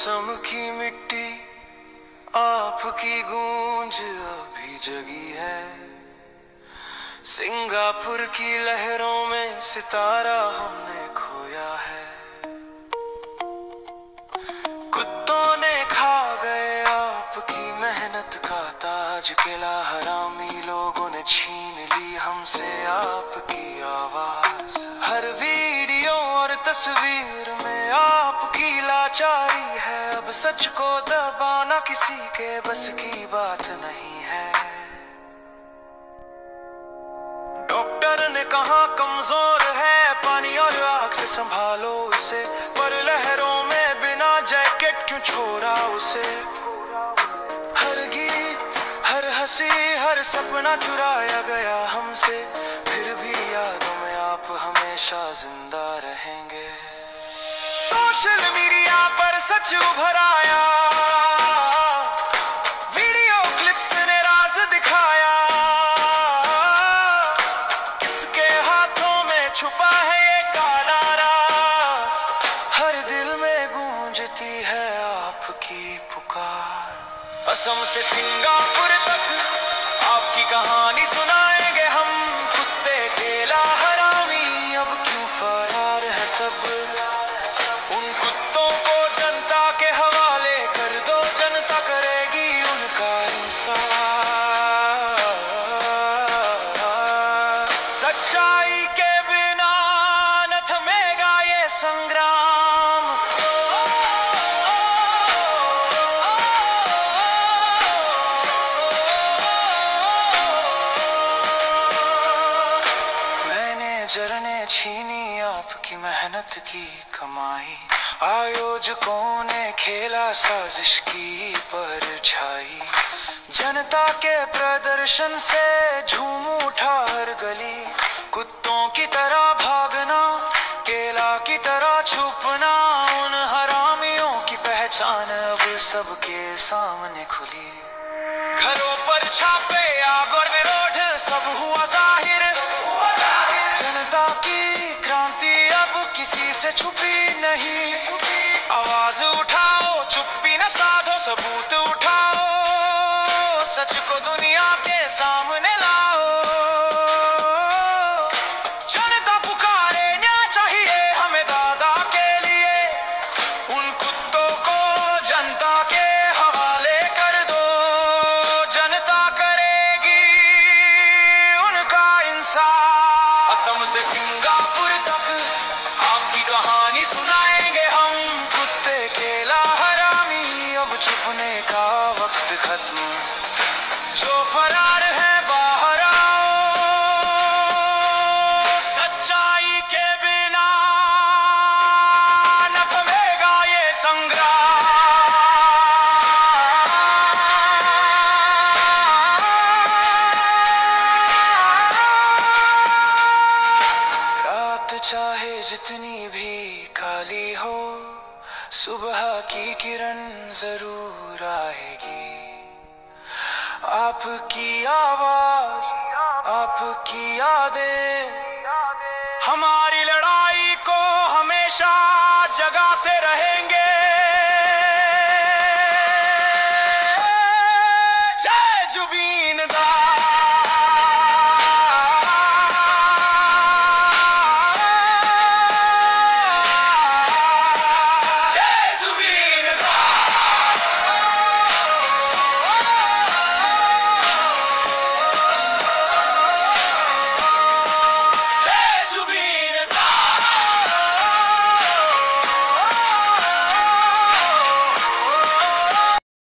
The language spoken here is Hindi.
कसम की मिट्टी आपकी गूंज अभी जगी है। सिंगापुर की लहरों में सितारा हमने खोया है। कुत्तों ने खा गए आपकी मेहनत का ताज, किला हरामी लोगों ने छीन ली हमसे आपकी आवाज। हर वीडियो और तस्वीर में आपकी लाचारी है। अब सच को दबाना किसी के बस की बात नहीं है। डॉक्टर ने कहा कमजोर है, पानी और आग से संभालो इसे, पर लहरों में बिना जैकेट क्यों छोड़ा उसे। हर गीत, हर हंसी, हर सपना चुराया गया हमसे, फिर भी यादों में आप हमेशा जिंदा रहेंगे। सोशल मीडिया पर सच उभर आया, वीडियो क्लिप्स ने राज दिखाया। किसके हाथों में छुपा है ये काला राज, हर दिल में गूंजती है आपकी पुकार। असम से सिंगापुर तक आपकी कहानी सुनाएंगे हम। कुत्ते केला हरामी अब क्यों फरार है सब, उन कुत्तों को जनता के हवाले कर दो, जनता करेगी उनका इंसाफ। सच्चाई के बिना न थमेगा ये संग्राम। मैनेजर ने छीनी आपकी मेहनत की कमाई, आयोजकों ने खेला साजिश की परछाई। जनता के प्रदर्शन से झूम उठा हर गली, कुत्तों की तरह भागना, केला की तरह छुपना। उन हरामियों की पहचान अब सबके सामने खुली। घरों पर छापे, आग और विरोध सब हुआ जाहिर। जनता की क्रांति अब किसी से छुपी नहीं। आवाज उठाओ, चुप्पी न साधो, सबूत उठाओ, सच को दुनिया के सामने लाओ। जनता पुकारे, न्याय चाहिए हमें दादा के लिए, उन कुत्तों को जनता के हवाले कर दो, जनता करेगी उनका इंसाफ। असम से सिंगापुर तक आपकी कहानी सुनाएंगे हम। कुत्ते केला हरामी अब छुपने का वक्त खत्म, जो फरार है बाहर आओ। सच्चाई के बिना न थमेगा ये संग्राम। रात चाहे जितनी भी काली हो, सुबह की किरण जरूर आएगी। आपकी आवाज, आपकी यादें हमारी लड़ाई को हमेशा जगाते रहेंगे। जय जुबीन।